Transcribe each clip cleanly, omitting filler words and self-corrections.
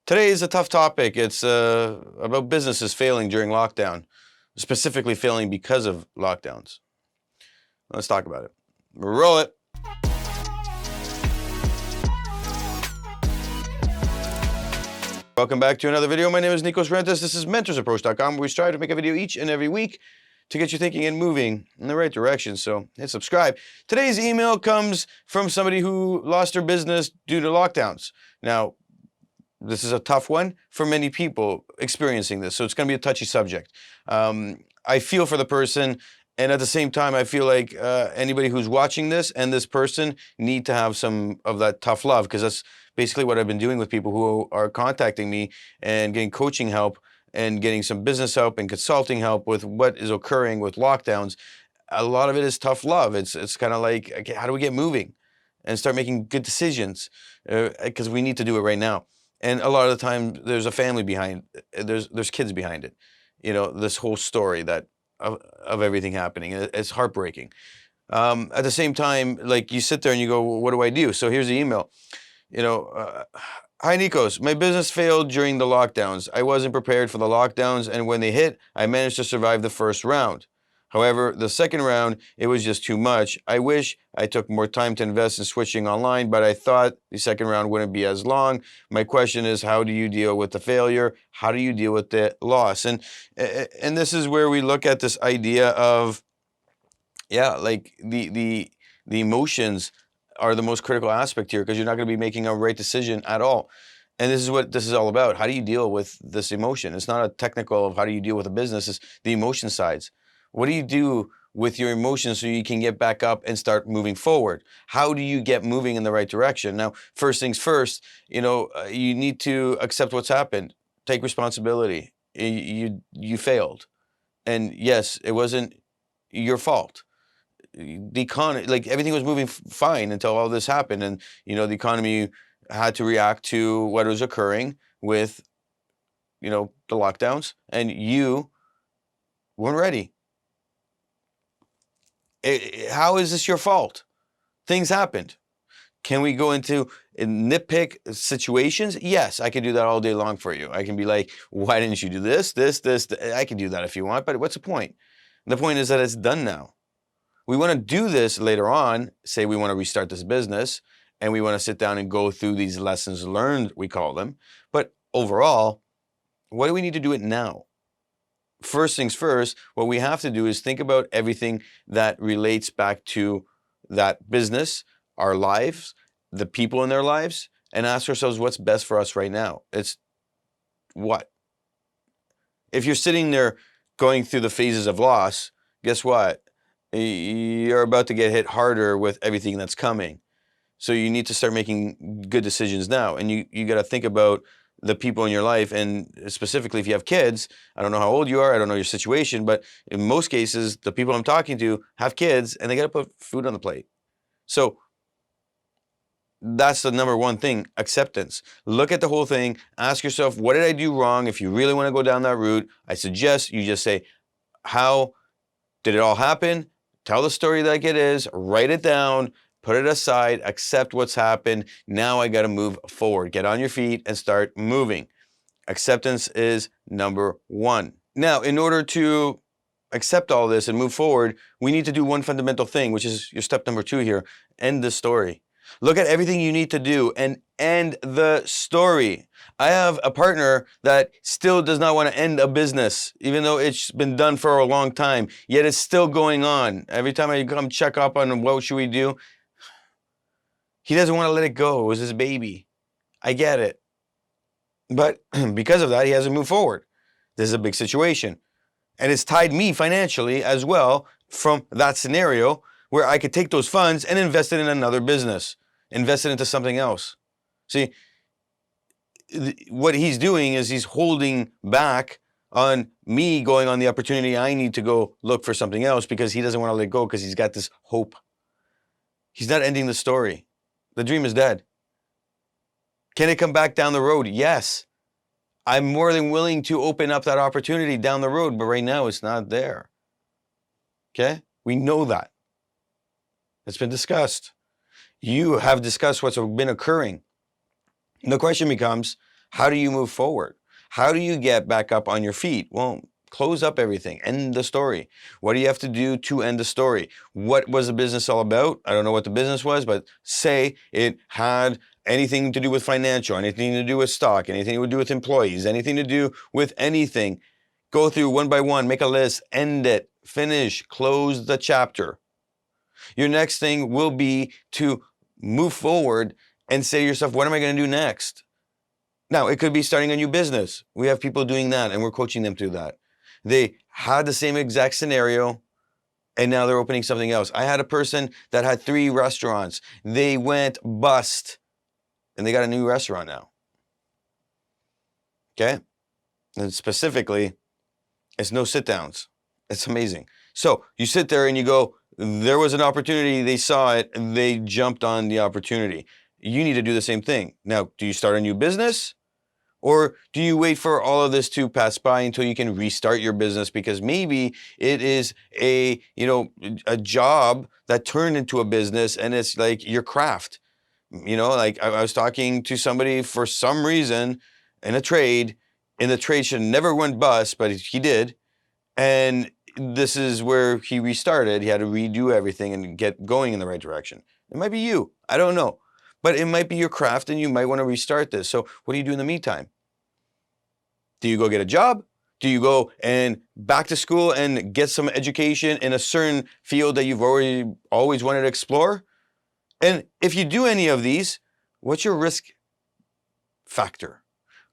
Today is a tough topic. It's about businesses failing during lockdown, specifically failing because of lockdowns. Let's talk about it. Roll it. Welcome back to another video. My name is Nikos Rentas. This is mentorsapproach.com, where we strive to make a video each and every week to get you thinking and moving in the right direction. So hit subscribe. Today's email comes from somebody who lost their business due to lockdowns. Now, this is a tough one for many people experiencing this, so it's going to be a touchy subject. I feel for the person, and at the same time, I feel like anybody who's watching this and this person need to have some of that tough love, because that's basically what I've been doing with people who are contacting me and getting coaching help and getting some business help and consulting help with what is occurring with lockdowns. A lot of it is tough love. It's kind of like, okay, how do we get moving and start making good decisions? Because we need to do it right now. And a lot of the time, there's a family behind. There's kids behind it. You know, this whole story that of everything happening. It's heartbreaking. At the same time, like, you sit there and you go, well, what do I do? So here's the email. You know, hi Nikos, my business failed during the lockdowns. I wasn't prepared for the lockdowns, and when they hit, I managed to survive the first round. However, the second round, it was just too much. I wish I took more time to invest in switching online, but I thought the second round wouldn't be as long. My question is, how do you deal with the failure? How do you deal with the loss? And this is where we look at this idea of, yeah, like the emotions are the most critical aspect here, because you're not going to be making a right decision at all. And this is what this is all about. How do you deal with this emotion? It's not a technical of how do you deal with a business, it's the emotion sides. What do you do with your emotions so you can get back up and start moving forward? How do you get moving in the right direction? Now, first things first, you know, you need to accept what's happened. Take responsibility. You failed. And yes, it wasn't your fault. The economy, like, everything was moving fine until all this happened. And, you know, the economy had to react to what was occurring with, you know, the lockdowns, and you weren't ready. How is this your fault? Things happened. Can we go into nitpick situations? Yes, I can do that all day long for you. I can be like, why didn't you do this? I can do that if you want, but what's the point? The point is that it's done now. We want to do this later on, say we want to restart this business, and we want to sit down and go through these lessons learned, we call them. But overall, what do we need to do it now? First things first, what we have to do is think about everything that relates back to that business, our lives, the people in their lives, and ask ourselves what's best for us right now. It's what? If you're sitting there going through the phases of loss, guess what? You're about to get hit harder with everything that's coming. So you need to start making good decisions now. And you got to think about the people in your life, and specifically if you have kids. I don't know how old you are, I don't know your situation, but in most cases, the people I'm talking to have kids and they got to put food on the plate. So that's the number one thing, acceptance. Look at the whole thing, ask yourself, what did I do wrong? If you really want to go down that route, I suggest you just say, how did it all happen? Tell the story like it is, write it down, put it aside, accept what's happened. Now I got to move forward. Get on your feet and start moving. Acceptance is number one. Now, in order to accept all this and move forward, we need to do one fundamental thing, which is your step number 2 here. End the story. Look at everything you need to do and end the story. I have a partner that still does not want to end a business, even though it's been done for a long time, yet it's still going on. Every time I come check up on what should we do, he doesn't want to let it go. It was his baby. I get it. But because of that, he hasn't moved forward. This is a big situation. And it's tied me financially as well from that scenario, where I could take those funds and invest it in another business, invest it into something else. See, what he's doing is he's holding back on me going on the opportunity I need to go look for something else, because he doesn't want to let go, because he's got this hope. He's not ending the story. The dream is dead. Can it come back down the road? Yes. I'm more than willing to open up that opportunity down the road, but right now it's not there. Okay? We know that. It's been discussed. You have discussed what's been occurring. The question becomes, How do you move forward? How do you get back up on your feet? Well, close up everything, end the story. What do you have to do to end the story? What was the business all about? I don't know what the business was, but say it had anything to do with financial, anything to do with stock, anything to do with employees, anything to do with anything. Go through one by one, make a list, end it, finish, close the chapter. Your next thing will be to move forward and say to yourself, what am I going to do next? Now, it could be starting a new business. We have people doing that, and we're coaching them through that. They had the same exact scenario, and now they're opening something else. I had a person that had 3 restaurants. They went bust, and they got a new restaurant now. Okay? And specifically, it's no sit-downs. It's amazing. So you sit there and you go, there was an opportunity, they saw it, and they jumped on the opportunity. You need to do the same thing. Now, do you start a new business? Or do you wait for all of this to pass by until you can restart your business? Because maybe it is a job that turned into a business, and it's like your craft. Like I was talking to somebody for some reason in a trade, and the trade should never went bust, but he did. And this is where he restarted. He had to redo everything and get going in the right direction. It might be you. I don't know. But it might be your craft, and you might want to restart this. So what do you do in the meantime? Do you go get a job? Do you go and back to school and get some education in a certain field that you've always wanted to explore? And if you do any of these, what's your risk factor?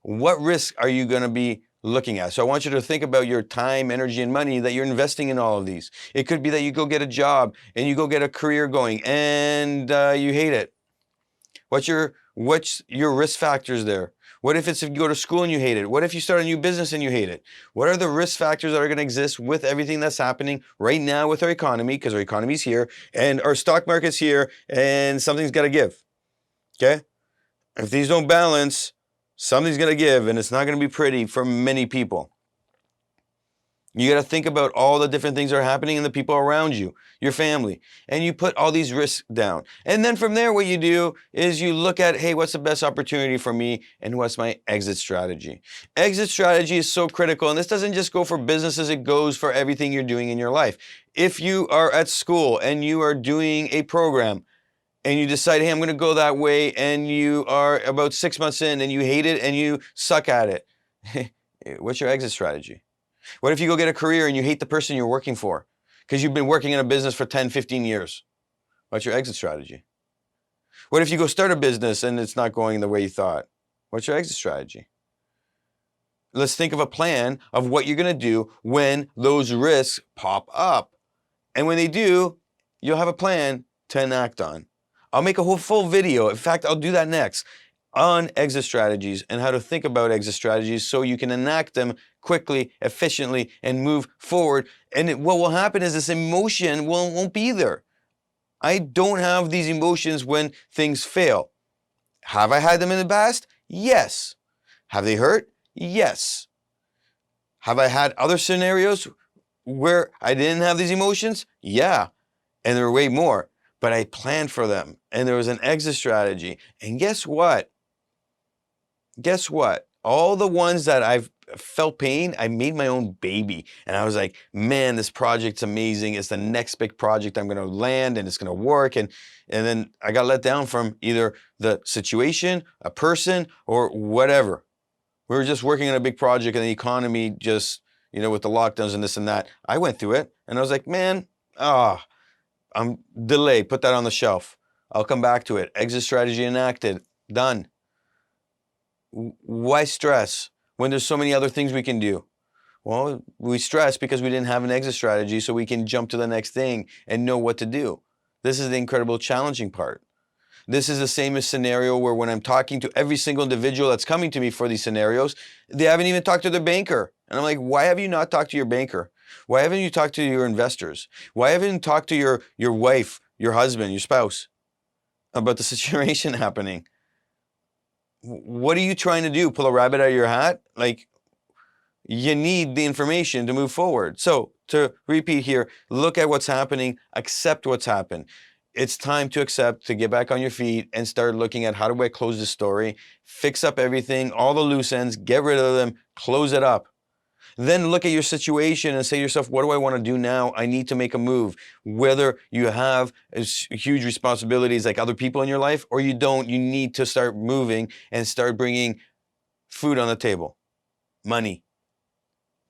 What risk are you going to be looking at? So I want you to think about your time, energy, and money that you're investing in all of these. It could be that you go get a job and you go get a career going, and you hate it. What's your risk factors there? What if you go to school and you hate it? What if you start a new business and you hate it? What are the risk factors that are going to exist with everything that's happening right now with our economy? Because our economy's here and our stock market's here, and something's got to give. Okay? If these don't balance, something's going to give, and it's not going to be pretty for many people. You got to think about all the different things that are happening and the people around you, your family, and you put all these risks down. And then from there, what you do is you look at, hey, what's the best opportunity for me, and what's my exit strategy? Exit strategy is so critical, and this doesn't just go for businesses, it goes for everything you're doing in your life. If you are at school and you are doing a program, and you decide, hey, I'm going to go that way, and you are about 6 months in and you hate it and you suck at it, what's your exit strategy? What if you go get a career and you hate the person you're working for because you've been working in a business for 10, 15 years? What's your exit strategy? What if you go start a business and it's not going the way you thought? What's your exit strategy? Let's think of a plan of what you're going to do when those risks pop up. And when they do, you'll have a plan to enact on. I'll make a whole full video. In fact, I'll do that next on exit strategies and how to think about exit strategies so you can enact them quickly, efficiently, and move forward. And what will happen is this emotion won't be there. I don't have these emotions when things fail. Have I had them in the past? Yes. Have they hurt? Yes. Have I had other scenarios where I didn't have these emotions? Yeah. And there were way more. But I planned for them, and there was an exit strategy. And guess what? Guess what? All the ones that I've felt pain, I made my own baby. And I was like, man, this project's amazing. It's the next big project I'm going to land, and it's going to work. And then I got let down from either the situation, a person, or whatever. We were just working on a big project, and the economy just, with the lockdowns and this and that. I went through it, and I was like, man, I'm delayed. Put that on the shelf. I'll come back to it. Exit strategy enacted. Done. Why stress when there's so many other things we can do? Well, we stress because we didn't have an exit strategy so we can jump to the next thing and know what to do. This is the incredible challenging part. This is the same as scenario where when I'm talking to every single individual that's coming to me for these scenarios, they haven't even talked to their banker. And I'm like, why have you not talked to your banker? Why haven't you talked to your investors? Why haven't you talked to your wife, your husband, your spouse about the situation happening? What are you trying to do? Pull a rabbit out of your hat? Like, you need the information to move forward. So to repeat here, look at what's happening, accept what's happened. it's time to accept, to get back on your feet and start looking at how do I close this story, fix up everything, all the loose ends, get rid of them, close it up. Then look at your situation and say to yourself, what do I want to do now? I need to make a move. Whether you have huge responsibilities like other people in your life or you don't, you need to start moving and start bringing food on the table. Money.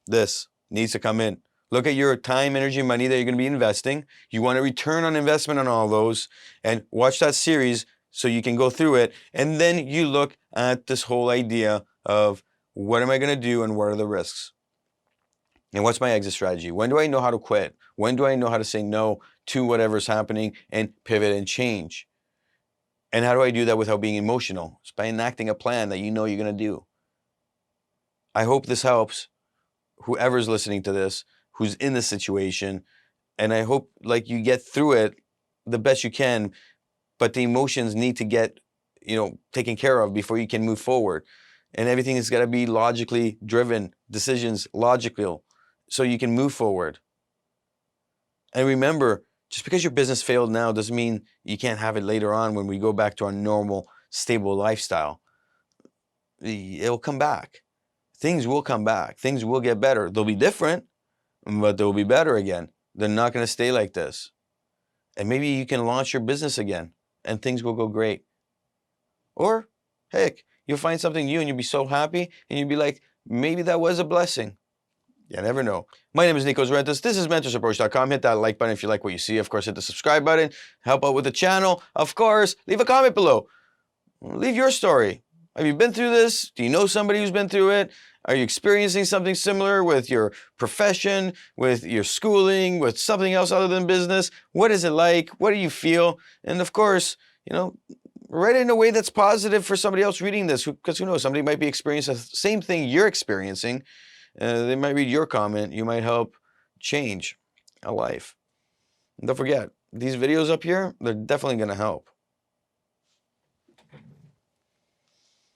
This needs to come in. Look at your time, energy, money that you're going to be investing. You want a return on investment on all those, and watch that series so you can go through it. And then you look at this whole idea of what am I going to do and what are the risks? And what's my exit strategy? When do I know how to quit? When do I know how to say no to whatever's happening and pivot and change? And how do I do that without being emotional? It's by enacting a plan that you know you're going to do. I hope this helps whoever's listening to this, who's in this situation. And I hope like you get through it the best you can, but the emotions need to get, taken care of before you can move forward. And everything has got to be logically driven, decisions logical, so you can move forward. And remember, just because your business failed now doesn't mean you can't have it later on when we go back to our normal, stable lifestyle. It'll come back. Things will come back. Things will get better. They'll be different, but they'll be better again. They're not going to stay like this. And maybe you can launch your business again and things will go great. Or, heck, you'll find something new and you'll be so happy and you'll be like, maybe that was a blessing. You never know. My name is Nikos Rentas. This is mentorsapproach.com. Hit that like button if you like what you see. Of course, hit the subscribe button. Help out with the channel. Of course, leave a comment below. Leave your story. Have you been through this? Do you know somebody who's been through it? Are you experiencing something similar with your profession, with your schooling, with something else other than business? What is it like? What do you feel? And of course, write it in a way that's positive for somebody else reading this, because who knows, somebody might be experiencing the same thing you're experiencing. They might read your comment. You might help change a life. And don't forget, these videos up here, they're definitely going to help.